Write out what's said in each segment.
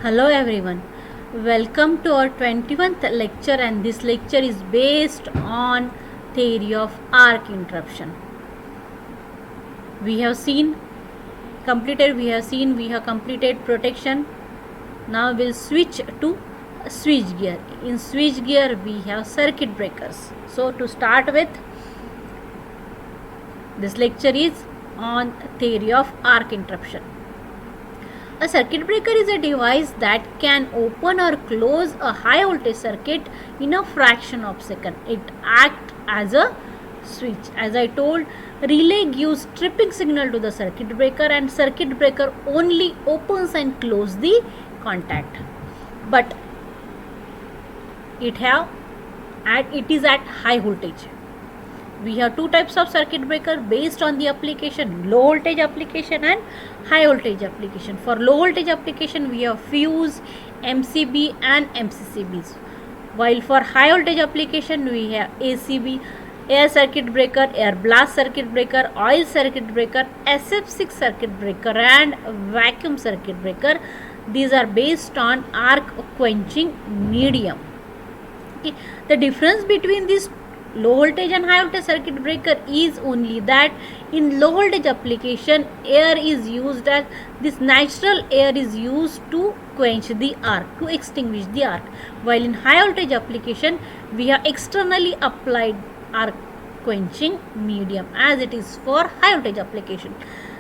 Hello everyone, welcome to our 21st lecture, and this lecture is based on theory of arc interruption. We have completed protection. Now we'll switch to switch gear. In switch gear we have circuit breakers. So to start with, this lecture is on theory of arc interruption. A circuit breaker is a device that can open or close a high voltage circuit in a fraction of a second. It acts as a switch. As I told, relay gives tripping signal to the circuit breaker, and circuit breaker only opens and closes the contact. But it is at high voltage. We have two types of circuit breaker based on the application: low voltage application and high voltage application. For low voltage application we have fuse, MCB and MCCBs, while for high voltage application we have ACB, air circuit breaker, air blast circuit breaker, oil circuit breaker, SF6 circuit breaker and vacuum circuit breaker. These are based on arc quenching medium. Okay. The difference between these low voltage and high voltage circuit breaker is only that in low voltage application air is used, as this natural air is used to quench the arc, to extinguish the arc, while in high voltage application we have externally applied arc quenching medium, as it is for high voltage application.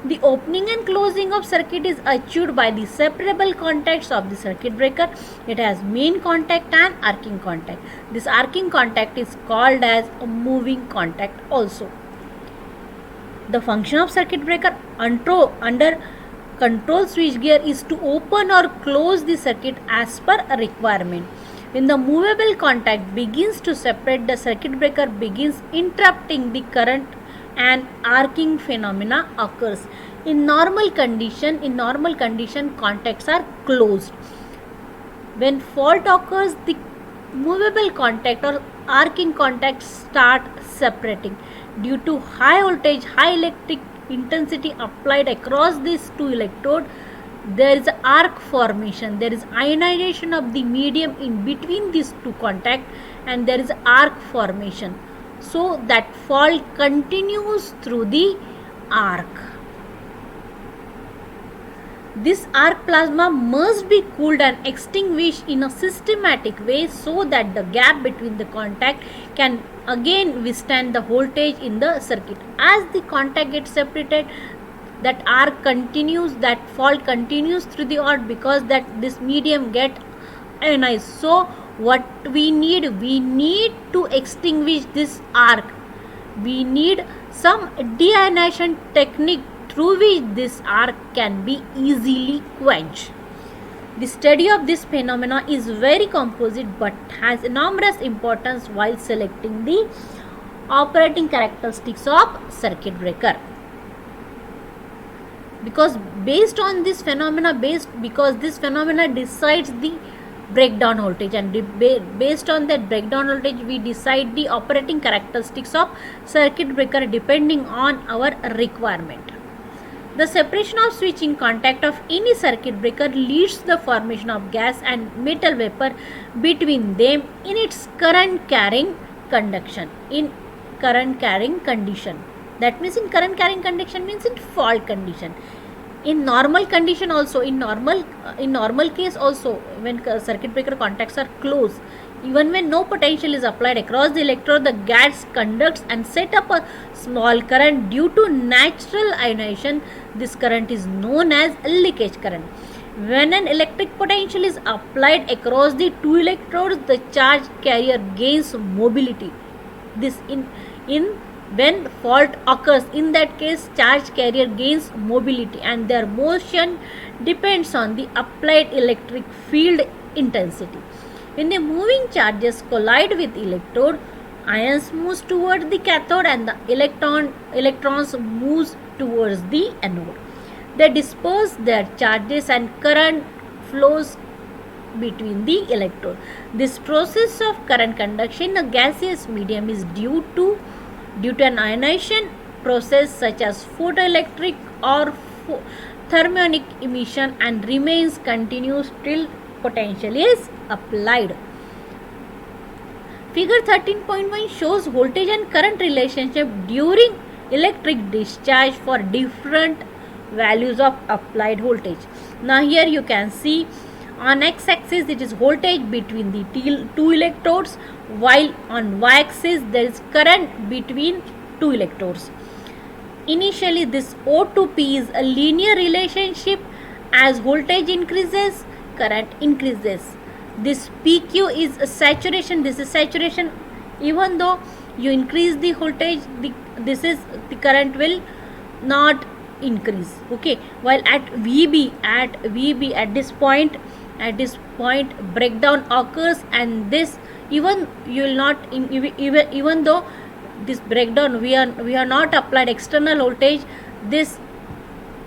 The opening and closing of circuit is achieved by the separable contacts of the circuit breaker. It has main contact and arcing contact. This arcing contact is called as a moving contact also. The function of circuit breaker under control switchgear is to open or close the circuit as per a requirement. When the movable contact begins to separate, the circuit breaker begins interrupting the current and arcing phenomena occurs. In normal condition, contacts are closed. When fault occurs, the movable contact or arcing contacts start separating. Due to high voltage, high electric intensity applied across these two electrodes, there is arc formation. There is ionization of the medium in between these two contacts, and there is arc formation. So that fault continues through the arc. This arc plasma must be cooled and extinguished in a systematic way so that the gap between the contact can again withstand the voltage in the circuit. As the contact gets separated, that arc continues, that fault continues through the arc, because that this medium get ionized. So what we need to extinguish this arc. We need some deionization technique through which this arc can be easily quenched. The study of this phenomena is very composite but has enormous importance while selecting the operating characteristics of circuit breaker. Because based on this phenomena, because this phenomena decides the breakdown voltage, and based on that breakdown voltage we decide the operating characteristics of circuit breaker depending on our requirement. The separation of switching contact of any circuit breaker leads to the formation of gas and metal vapor between them in its current carrying condition. That means in current carrying condition means in fault condition. In normal condition also, in normal case also, when circuit breaker contacts are closed, even when no potential is applied across the electrode, the gas conducts and set up a small current due to natural ionization. This current is known as leakage current. When an electric potential is applied across the two electrodes, the charge carrier gains mobility. When fault occurs, in that case charge carrier gains mobility, and their motion depends on the applied electric field intensity. When the moving charges collide with electrode, ions moves towards the cathode and the electrons moves towards the anode. They disperse their charges and current flows between the electrode. This process of current conduction in a gaseous medium is due to an ionization process such as photoelectric or thermionic emission and remains continuous till potential is applied. Figure 13.1 shows voltage and current relationship during electric discharge for different values of applied voltage. Now here you can see on x-axis it is voltage between the two electrodes, while on y-axis there is current between two electrodes. Initially this O to P is a linear relationship. As voltage increases, current increases. This PQ is a saturation, this is saturation. Even though you increase the voltage, the current will not increase. Okay, while at VB at this point breakdown occurs, and this even you will not even though this breakdown we are not applied external voltage, this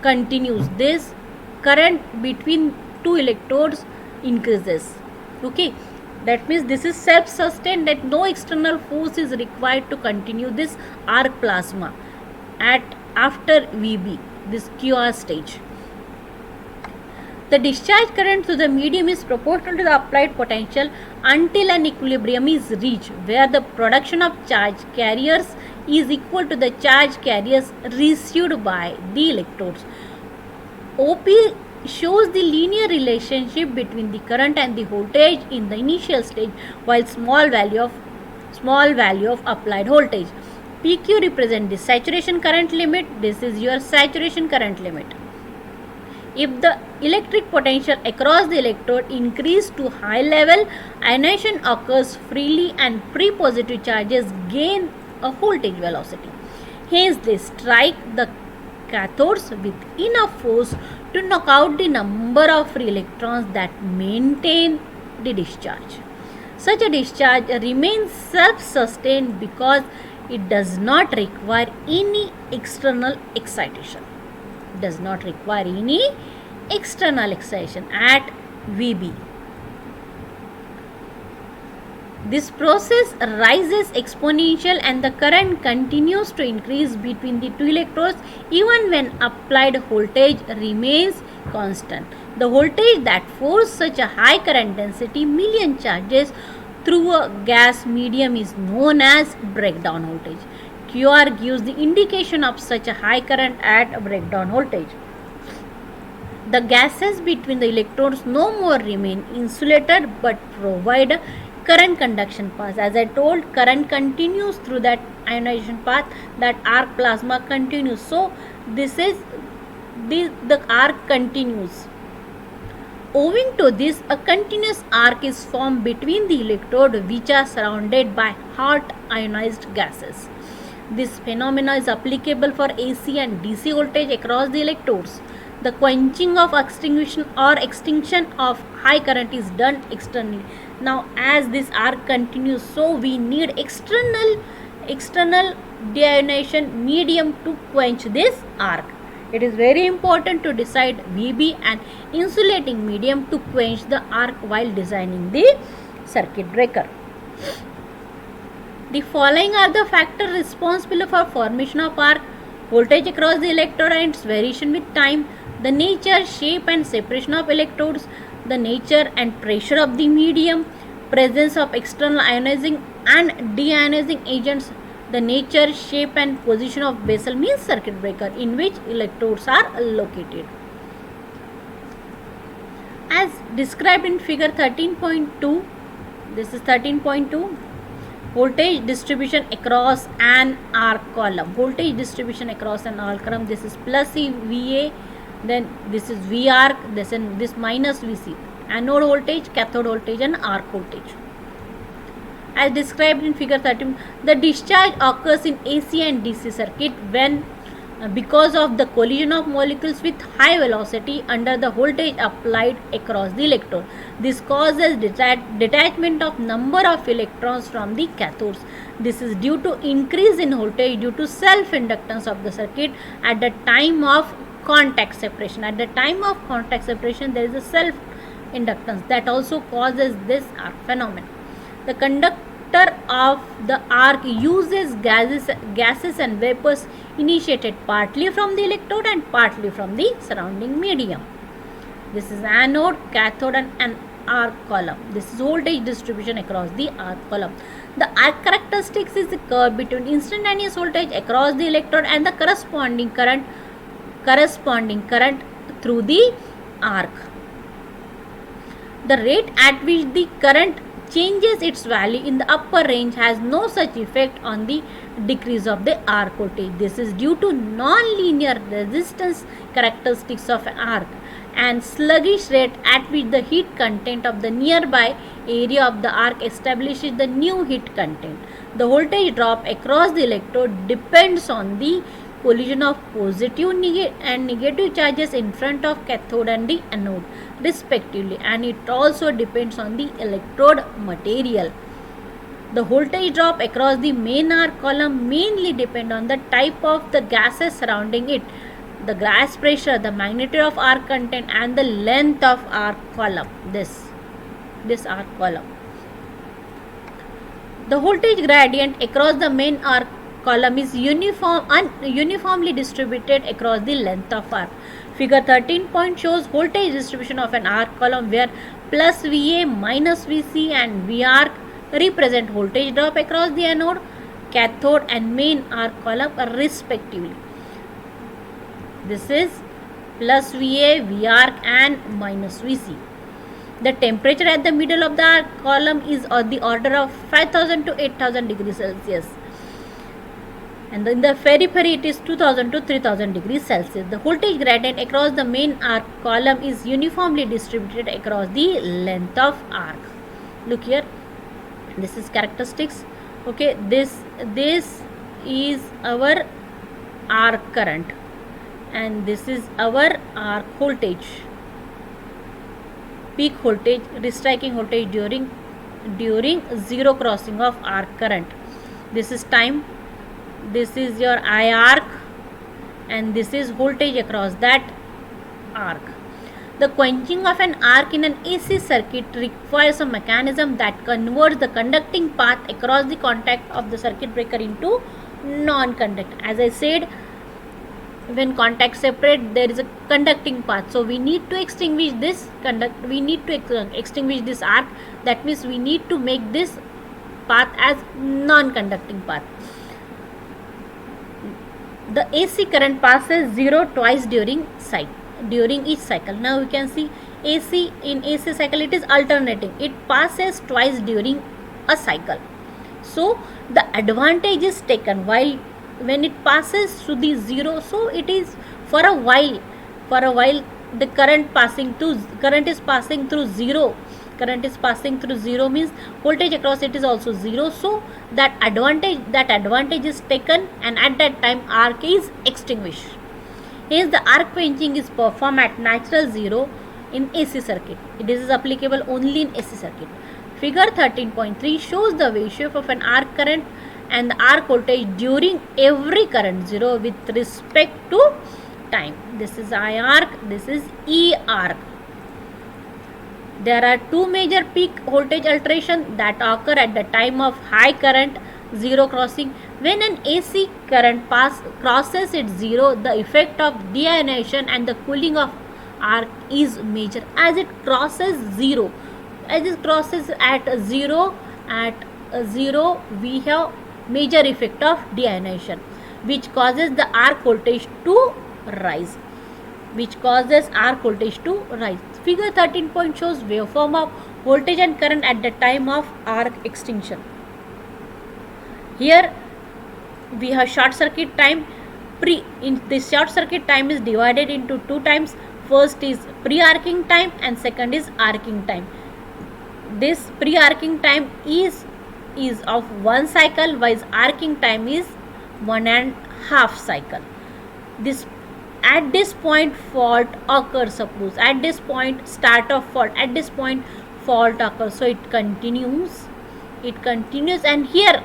continues, this current between two electrodes increases. Okay, that means this is self-sustained, that no external force is required to continue this arc plasma at after VB, this QR stage. The discharge current through the medium is proportional to the applied potential until an equilibrium is reached, where the production of charge carriers is equal to the charge carriers received by the electrodes. OP shows the linear relationship between the current and the voltage in the initial stage, while small value of applied voltage. PQ represents the saturation current limit. This is your saturation current limit. If the electric potential across the electrode increase to high level, ionization occurs freely and pre-positive charges gain a voltage velocity. Hence they strike the cathodes with enough force to knock out the number of free electrons that maintain the discharge. Such a discharge remains self-sustained because it does not require any external excitation. At VB. This process rises exponential and the current continues to increase between the two electrodes even when applied voltage remains constant. The voltage that forces such a high current density million charges through a gas medium is known as breakdown voltage. QR gives the indication of such a high current at breakdown voltage. The gases between the electrodes no more remain insulated but provide a current conduction path. As I told, current continues through that ionization path, that arc plasma continues. So this is the arc continues. Owing to this, a continuous arc is formed between the electrode which are surrounded by hot ionized gases. This phenomenon is applicable for AC and DC voltage across the electrodes. The quenching of extinction of high current is done externally. Now as this arc continues, so we need external deionization medium to quench this arc. It is very important to decide VB and insulating medium to quench the arc while designing the circuit breaker. The following are the factors responsible for formation of arc: voltage across the electrode and its variation with time, the nature, shape and separation of electrodes, the nature and pressure of the medium, presence of external ionizing and deionizing agents, the nature, shape and position of vessel means circuit breaker in which electrodes are located. As described in figure 13.2, this is 13.2. Voltage distribution across an arc column. Voltage distribution across an arc column. This is plus VA, then this is V arc, this minus VC. Anode voltage, cathode voltage and arc voltage. As described in figure 13, the discharge occurs in AC and DC circuit when because of the collision of molecules with high velocity under the voltage applied across the electrode. This causes detachment of number of electrons from the cathodes. This is due to increase in voltage due to self-inductance of the circuit at the time of contact separation. At the time of contact separation, there is a self-inductance that also causes this arc phenomenon. The center of the arc uses gases and vapors initiated partly from the electrode and partly from the surrounding medium. This is anode, cathode and arc column. This is voltage distribution across the arc column. The arc characteristics is the curve between instantaneous voltage across the electrode and the corresponding current through the arc. The rate at which the current changes its value in the upper range has no such effect on the decrease of the arc voltage. This is due to non-linear resistance characteristics of an arc and sluggish rate at which the heat content of the nearby area of the arc establishes the new heat content. The voltage drop across the electrode depends on the collision of positive and negative charges in front of cathode and the anode respectively, and it also depends on the electrode material. The voltage drop across the main arc column mainly depend on the type of the gases surrounding it, the gas pressure, the magnitude of arc content and the length of arc column. This arc column. The voltage gradient across the main arc column is uniformly distributed across the length of arc. Figure 13 point shows voltage distribution of an arc column where plus VA, minus VC and V arc represent voltage drop across the anode, cathode and main arc column respectively. This is plus VA, V arc and minus VC. The temperature at the middle of the arc column is of the order of 5000 to 8000 degrees Celsius. And in the periphery it is 2000 to 3000 degrees Celsius. The voltage gradient across the main arc column is uniformly distributed across the length of arc. Look here, this is characteristics. Okay, this is our arc current and this is our arc voltage, peak voltage, restriking voltage during zero crossing of arc current. This is time. This is your I arc and this is voltage across that arc. The quenching of an arc in an AC circuit requires a mechanism that converts the conducting path across the contact of the circuit breaker into non-conducting. As I said, when contacts separate, there is a conducting path. So we need to extinguish this extinguish this arc. That means we need to make this path as non-conducting path. The AC current passes 0 twice during each cycle. Now we can see in AC cycle it is alternating. It passes twice during a cycle. So the advantage is taken while when it passes to the 0. So it is for a while the current is passing through 0. Current is passing through 0 means voltage across it is also 0. So that advantage is taken and at that time arc is extinguished. Hence the arc quenching is performed at natural 0 in AC circuit. This is applicable only in AC circuit. Figure 13.3 shows the wave shape of an arc current and the arc voltage during every current 0 with respect to time. This is I arc, this is E arc. There are two major peak voltage alteration that occur at the time of high current 0 crossing. When an AC current crosses its 0, the effect of deionization and the cooling of arc is major. As it crosses at 0, we have major effect of deionization, which causes the arc voltage to rise. Figure 13 point shows waveform of voltage and current at the time of arc extinction. Here we have short circuit time. In this short circuit time is divided into two times. First is pre-arcing time and second is arcing time. This pre-arcing time is of 1 cycle, while arcing time is 1.5 cycle. At this point fault occurs. Suppose at this point fault occurs. So it continues and here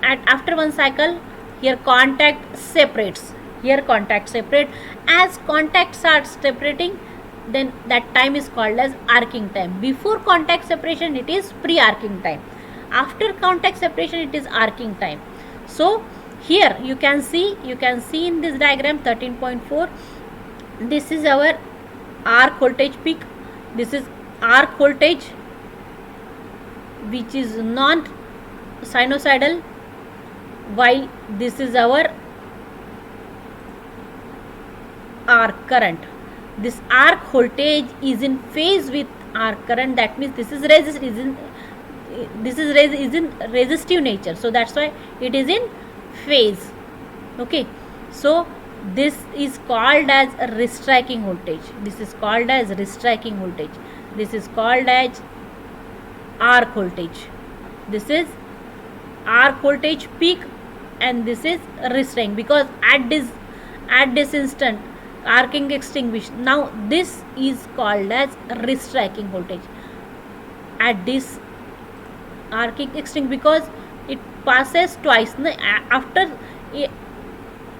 after 1 cycle here contact separates. As contact starts separating, then that time is called as arcing time. Before contact separation it is pre-arcing time. After contact separation, it is arcing time. So here you can see in this diagram 13.4, this is our arc voltage peak, this is arc voltage which is non sinusoidal, while this is our arc current. This arc voltage is in phase with arc current, that means this is in resistive nature, so that's why it is in phase. Okay, so this is called as a restriking voltage, this is called as restriking voltage, this is called as arc voltage, this is arc voltage peak, and this is restraining, because at this instant arcing extinguished. Now this is called as restriking voltage at this arcing extinct, because it passes twice. After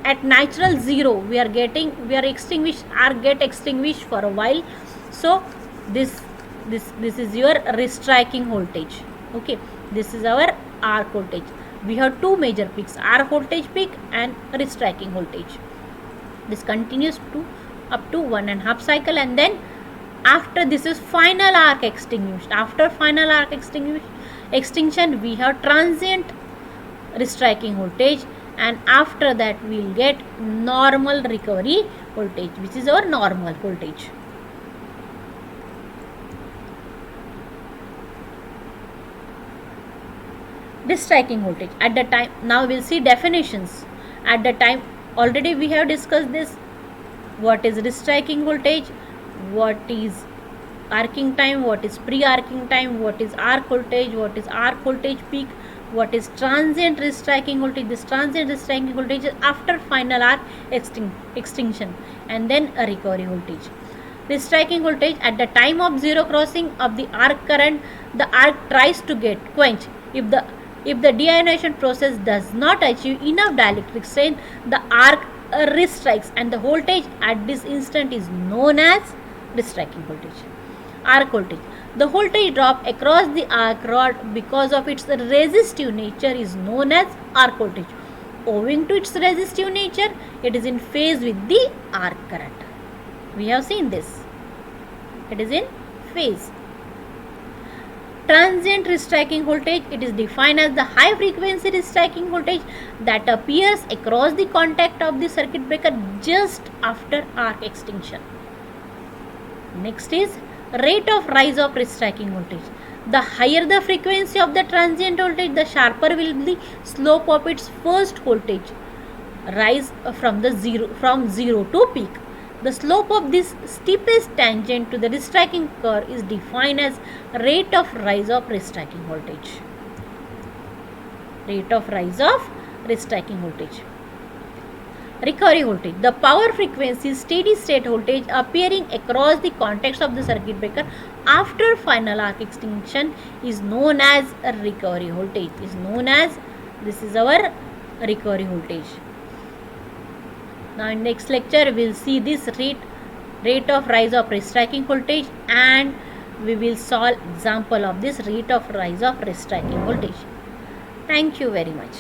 at natural zero we are extinguished or get extinguished for a while. So this is your restriking voltage. Okay, this is our arc voltage. We have two major peaks, arc voltage peak and restriking voltage. This continues to up to 1.5 cycle, and then after this is final arc extinguished. After final arc extinction we have transient restriking voltage, and after that we will get normal recovery voltage, which is our normal voltage. Restriking voltage at the time, now we will see definitions. At the time already we have discussed this, what is restriking voltage, what is arcing time, what is pre-arcing time, what is arc voltage, what is arc voltage peak, what is transient restriking voltage. This transient restriking voltage is after final arc extinction, and then a recovery voltage. Restriking voltage at the time of zero crossing of the arc current, the arc tries to get quenched. If the deionization process does not achieve enough dielectric strength, the arc restrikes, and the voltage at this instant is known as restriking voltage. Arc voltage, the voltage drop across the arc rod because of its resistive nature is known as arc voltage. Owing to its resistive nature, it is in phase with the arc current. We have seen this, it is in phase. Transient restriking voltage, it is defined as the high frequency restriking voltage that appears across the contact of the circuit breaker just after arc extinction. Next is rate of rise of restriking voltage. The higher the frequency of the transient voltage, the sharper will be the slope of its first voltage rise from 0 to peak. The slope of this steepest tangent to the restriking curve is defined as rate of rise of restriking voltage. Rate of rise of restriking voltage. Recovery voltage, the power frequency steady state voltage appearing across the contacts of the circuit breaker after final arc extinction is known as a recovery voltage. This is our recovery voltage. Now in next lecture we will see this rate of rise of restriking voltage, and we will solve example of this rate of rise of restriking voltage. Thank you very much.